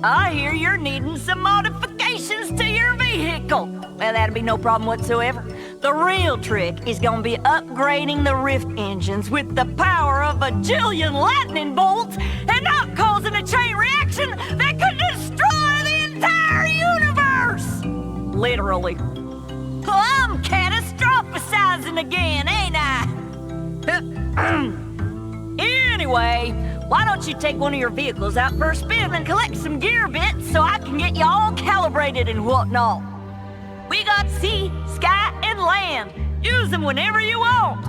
I hear you're needing some modifications to your vehicle. Well, that'll be no problem whatsoever. The real trick is gonna be upgrading the rift engines with the power of a jillion lightning bolts and not causing a chain reaction that could destroy the entire universe! Literally. I'm catastrophizing again, ain't I? Anyway, why don't you take one of your vehicles out for a spin and collect some gear bits so I can get you all calibrated and whatnot? We got sea, sky, and land. Use them whenever you want.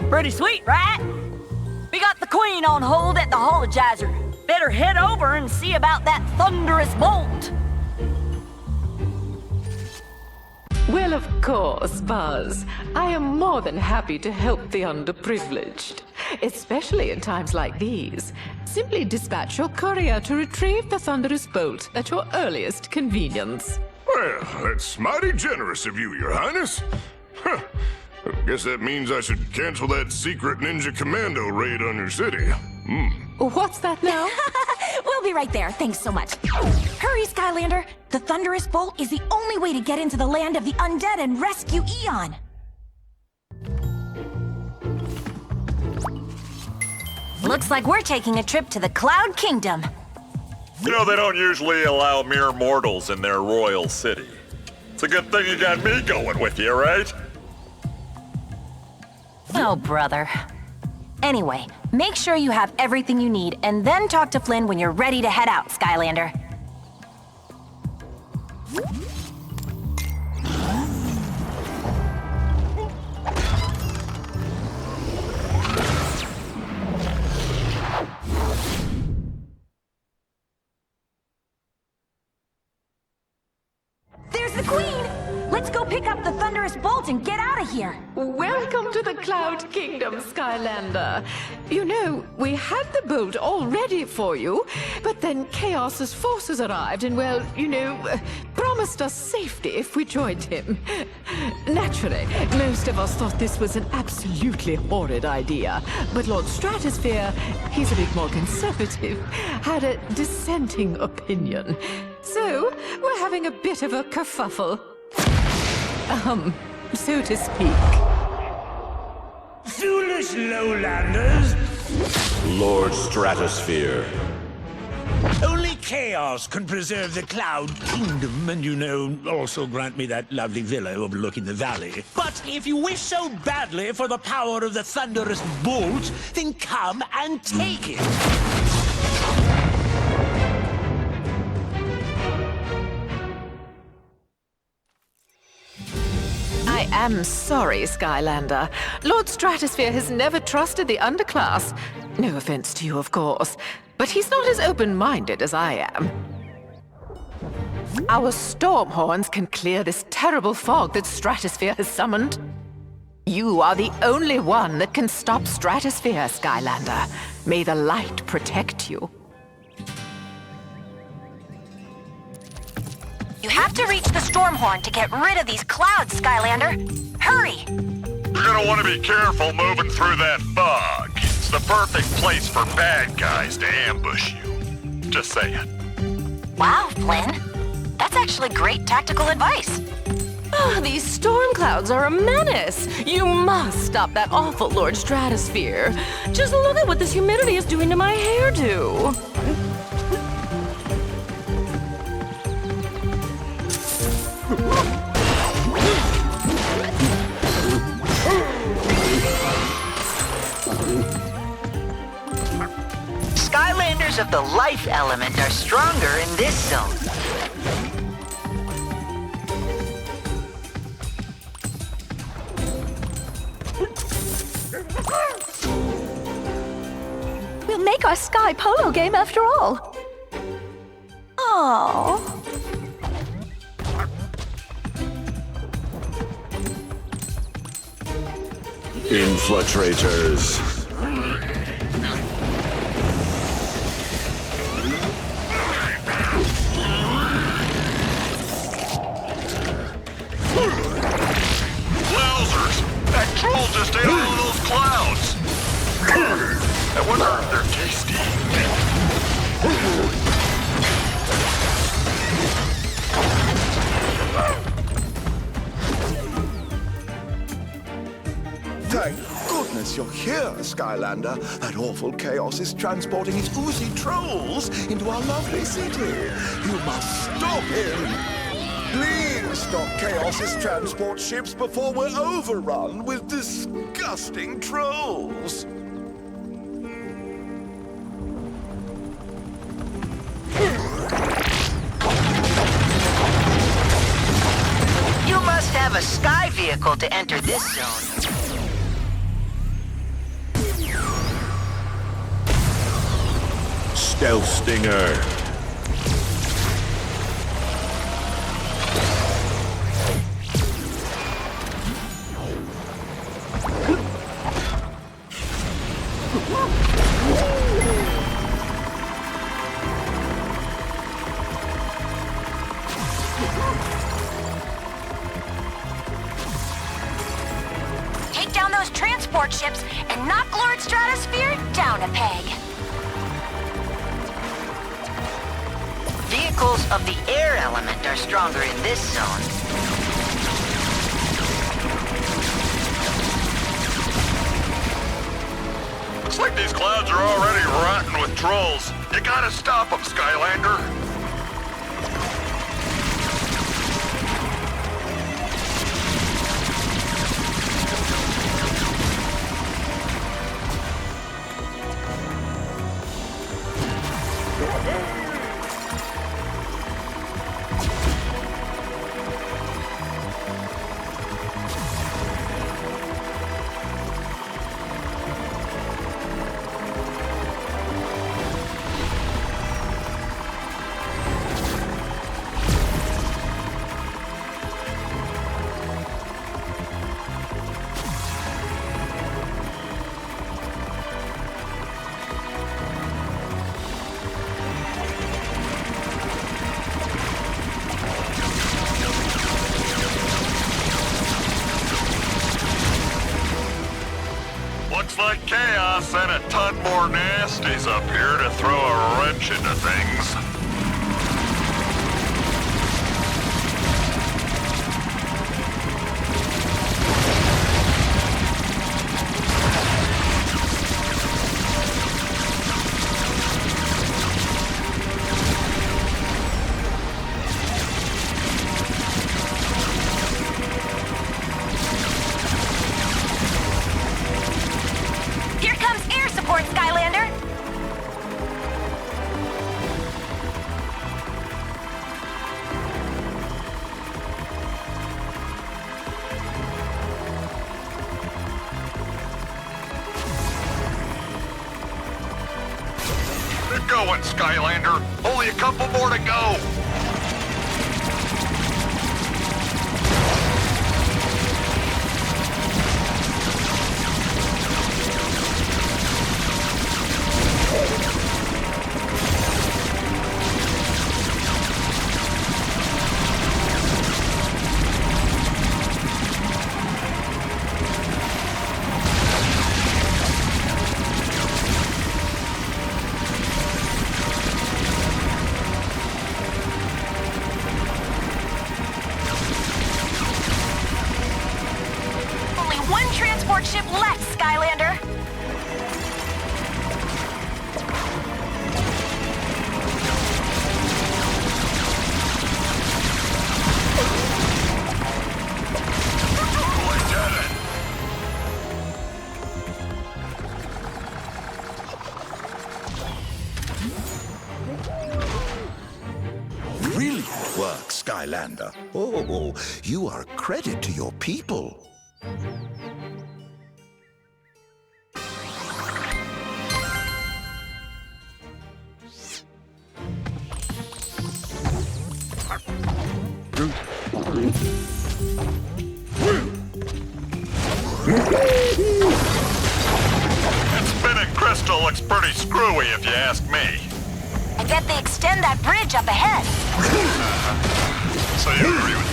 Pretty sweet, right? We got the Queen on hold at the hologizer. Better head over and see about that thunderous bolt. Well, of course, Buzz. I am more than happy to help the underprivileged, especially in times like these. Simply dispatch your courier to retrieve the thunderous bolt at your earliest convenience. Well, that's mighty generous of you, Your Highness. Huh. I guess that means I should cancel that secret ninja commando raid on your city. What's that now? We'll be right there, thanks so much. Hurry, Skylander! The thunderous bolt is the only way to get into the land of the undead and rescue Eon! Looks like we're taking a trip to the Cloud Kingdom. You know, they don't usually allow mere mortals in their royal city. It's a good thing you got me going with you, right? Oh, brother. Anyway, make sure you have everything you need, and then talk to Flynn when you're ready to head out, Skylander. There's the Queen! Let's go pick up the thunderous bolt and get out of here! Welcome to the Cloud Kingdom, Skylander. You know, we had the bolt all ready for you, but then Chaos's forces arrived and, well, you know, promised us safety if we joined him. Naturally, most of us thought this was an absolutely horrid idea, but Lord Stratosphere, he's a bit more conservative, had a dissenting opinion. So, we're having a bit of a kerfuffle. So to speak. Foolish lowlanders! Lord Stratosphere. Only chaos can preserve the Cloud Kingdom and, you know, also grant me that lovely villa overlooking the valley. But if you wish so badly for the power of the thunderous bolt, then come and take it! I am sorry, Skylander. Lord Stratosphere has never trusted the underclass. No offense to you, of course, but he's not as open-minded as I am. Our storm horns can clear this terrible fog that Stratosphere has summoned. You are the only one that can stop Stratosphere, Skylander. May the light protect you. You have to reach the storm horn to get rid of these clouds, Skylander. Hurry! You're gonna want to be careful moving through that fog. It's the perfect place for bad guys to ambush you. Just saying. Wow, Flynn. That's actually great tactical advice. These storm clouds are a menace. You must stop that awful Lord Stratosphere. Just look at what this humidity is doing to my hairdo. Skylanders of the life element are stronger in this zone. We'll make our sky polo game after all. Oh. Infiltrators. Wowzers! That troll just ate all of those clouds! I wonder if they're tasty. Thank goodness you're here, Skylander. That awful Chaos is transporting his oozy trolls into our lovely city. You must stop him. Please stop Chaos's transport ships before we're overrun with disgusting trolls. You must have a sky vehicle to enter this zone. Stealth Stinger. Take down those transport ships and knock Lord Stratosphere down a peg. Vehicles of the air element are stronger in this zone. Looks like these clouds are already rotten with trolls. You gotta stop them, Skylander. Looks like Chaos and a ton more nasties up here to throw a wrench into things. Here comes air support, Skylander. Good going, Skylander. Only a couple more to go. transport ship left, Skylander. Brilliant work, Skylander. Oh, you are a credit to your people. Spinning crystal looks pretty screwy if you ask me. I bet they extend that bridge up ahead. So you agree with me?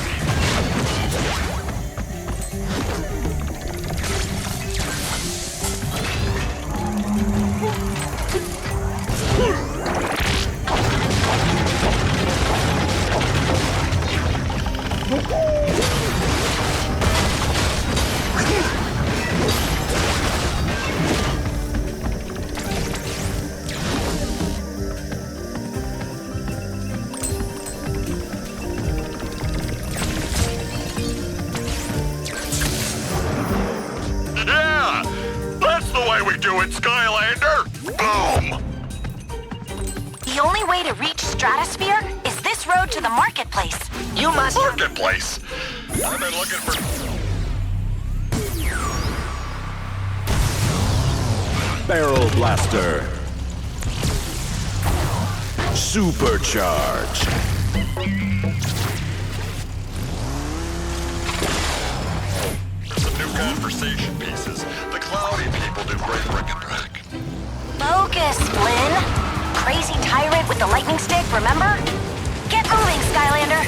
Yeah! That's the way we do it, Skylander! Boom! The only way to reach Stratosphere is this road to the marketplace. You must... Marketplace! I've been looking for... Barrel Blaster. Supercharge. Some new conversation pieces. The cloudy people do great bric-a-brac. Focus, Flynn. Crazy tyrant with the lightning stick, remember? Get moving, Skylander.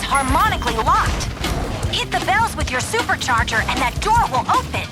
Harmonically locked. Hit the bells with your supercharger and that door will open.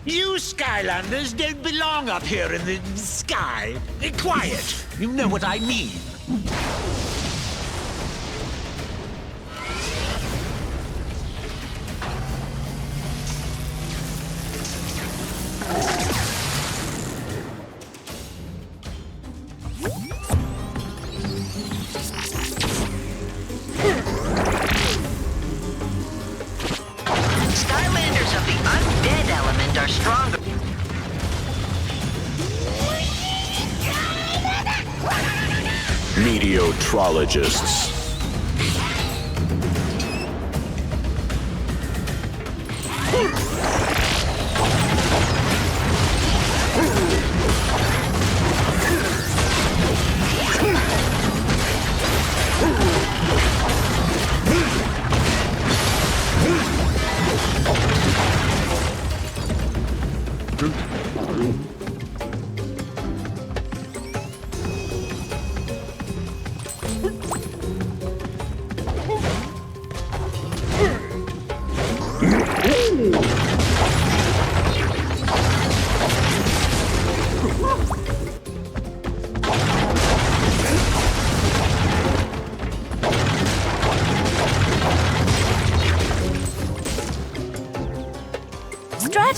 You Skylanders don't belong up here in the sky. Quiet. You know what I mean. Skylanders of the undead element are stronger. Meteotrologists.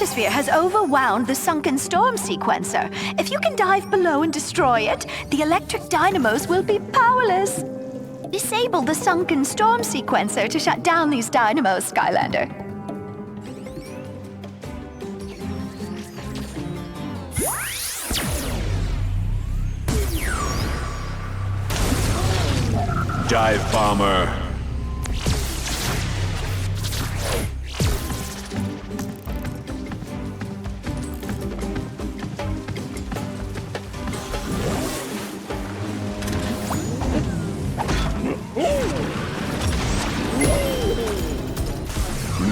stratosphere has overwhelmed the sunken storm sequencer. If you can dive below and destroy it, the electric dynamos will be powerless. Disable the sunken storm sequencer to shut down these dynamos, Skylander. Dive bomber.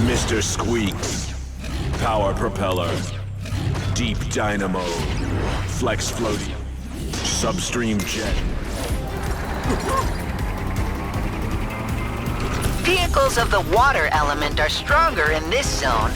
Mr. Squeaks. Power propeller. Deep dynamo. Flex floaty. Substream jet. Vehicles of the water element are stronger in this zone.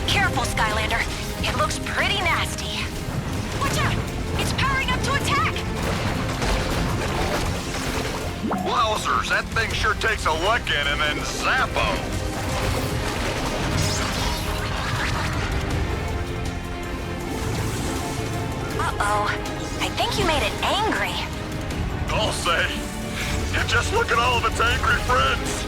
Careful, Skylander. It looks pretty nasty. Watch out! It's powering up to attack! Wowzers, that thing sure takes a licking and then zappo. Uh-oh. I think you made it angry. I'll say. And just look at all of its angry friends.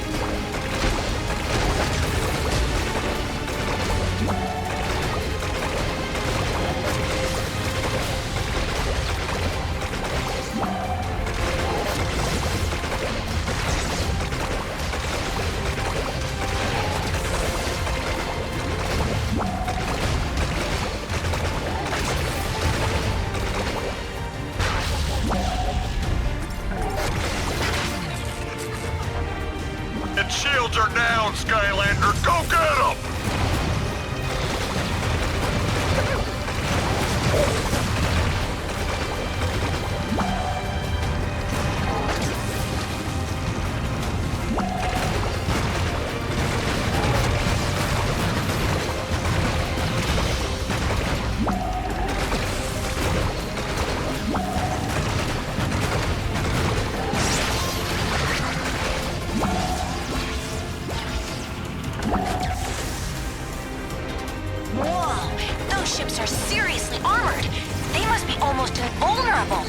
Its shields are down, Skylander. Go get them! Whoa, those ships are seriously armored. They must be almost invulnerable.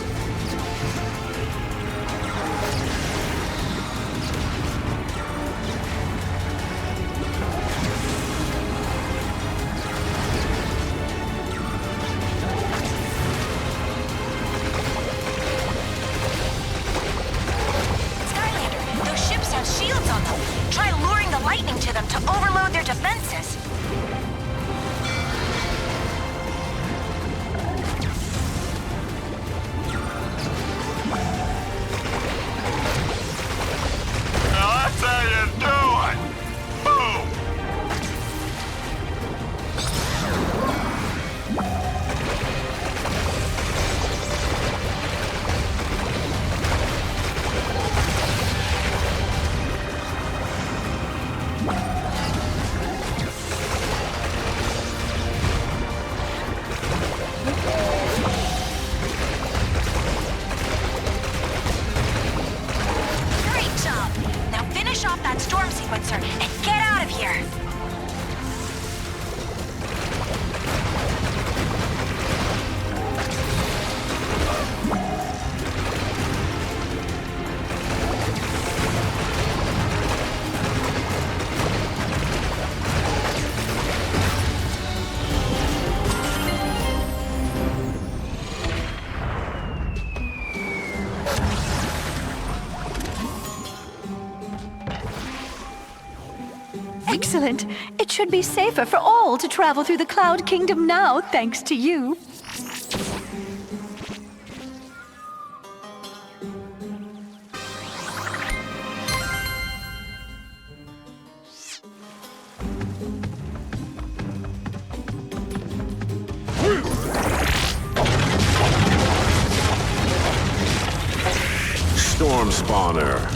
Skylander, those ships have shields on them. Try luring the lightning to them to overload their defenses. Now that's how you do it! Boom! faster and get out of here. Excellent. It should be safer for all to travel through the Cloud Kingdom now, thanks to you. Storm Spawner.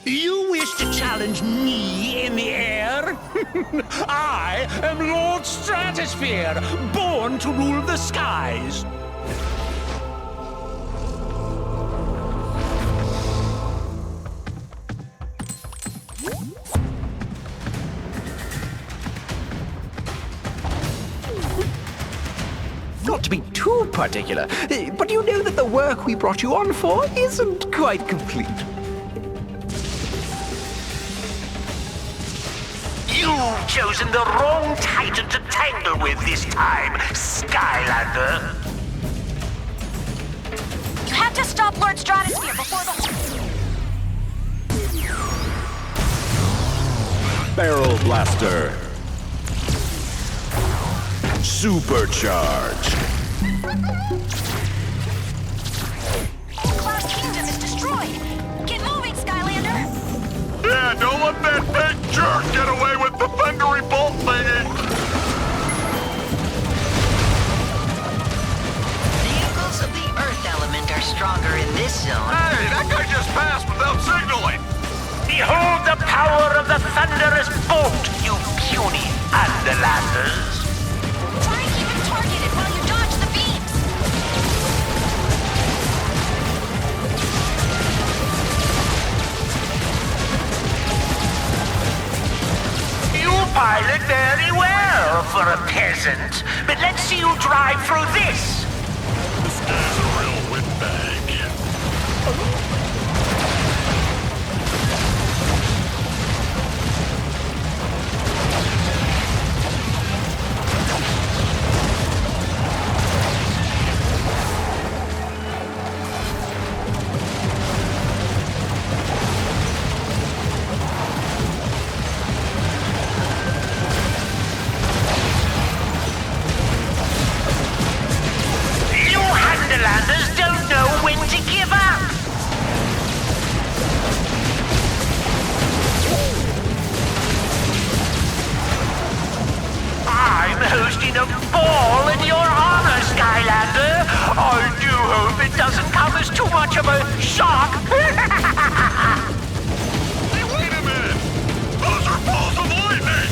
You wish to challenge me in the air? I am Lord Stratosphere, born to rule the skies. Not to be too particular, but you know that the work we brought you on for isn't quite complete. You've chosen the wrong titan to tangle with this time, Skylander. You have to stop Lord Stratosphere before the... Barrel Blaster. Supercharged. Cloud Kingdom is destroyed. Get moving, Skylander. Yeah, don't let that big jerk get away with the thundery bolt thingy. Vehicles of the Earth element are stronger in this zone. Hey, that guy just passed without signaling. Behold the power of the thunderous bolt, you puny Underlanders. Try and keep him targeted while you dodge the beams. You pilot very well for a peasant, but let's see you drive through this. This guy's a real windbag. You Underlanders don't know hosting a ball in your honor, Skylander. I do hope it doesn't come as too much of a shock. Hey, wait a minute! Those are balls of lightning!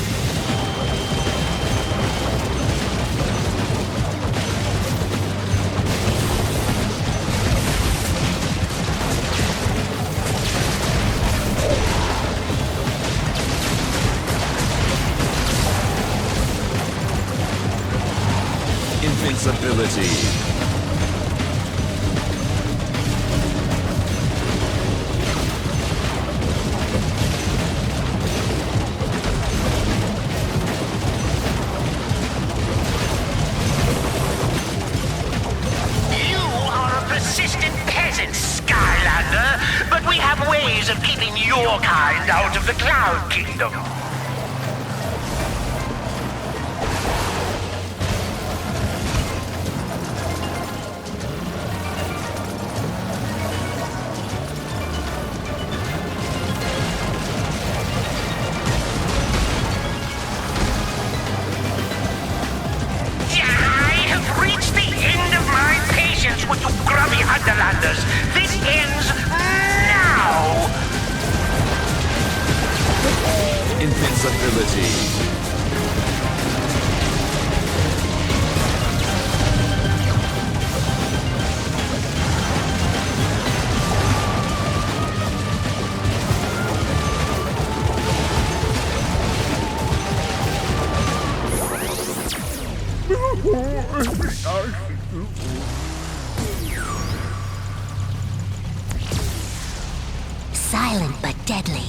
Invincibility. You are a persistent peasant, Skylander, but we have ways of keeping your kind out of the Cloud Kingdom. I have reached the end of my patience with you grubby Underlanders. This ends now! Invincibility. Silent but deadly.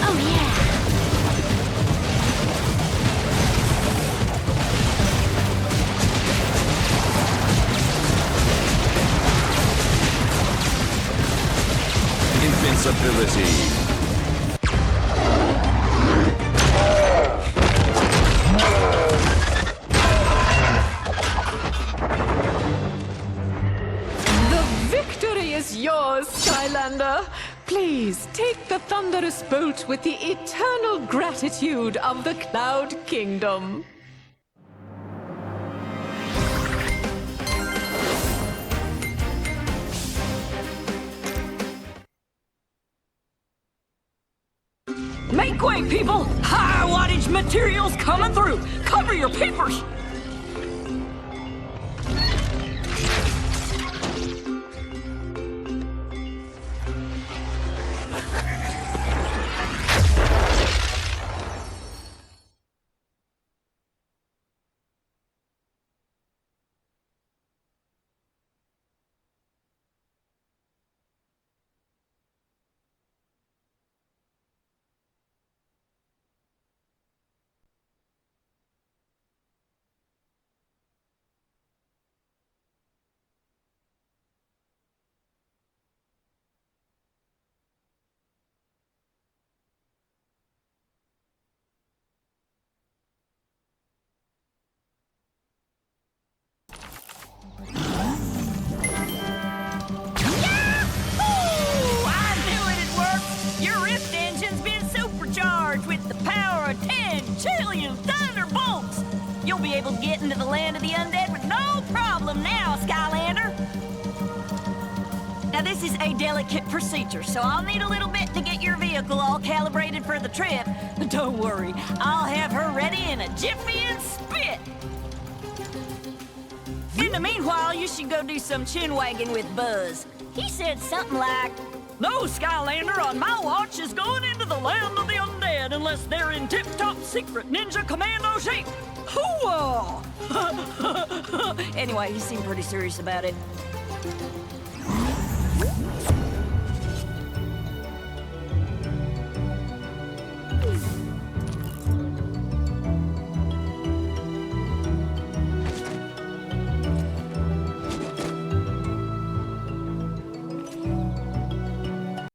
Oh yeah. Invincibility. The victory is yours, Skylander. Please take the thunderous bolt with the eternal gratitude of the Cloud Kingdom. Make way, people! High wattage materials coming through! Cover your papers! You'll be able to get into the land of the undead with no problem now, Skylander. Now, this is a delicate procedure, so I'll need a little bit to get your vehicle all calibrated for the trip. But don't worry, I'll have her ready in a jiffy and spit. In the meanwhile, you should go do some chin-wagging with Buzz. He said something like, "No Skylander on my watch is going into the land of the undead unless they're in tip-top secret ninja commando shape." Hoo-ah! Anyway, he seemed pretty serious about it.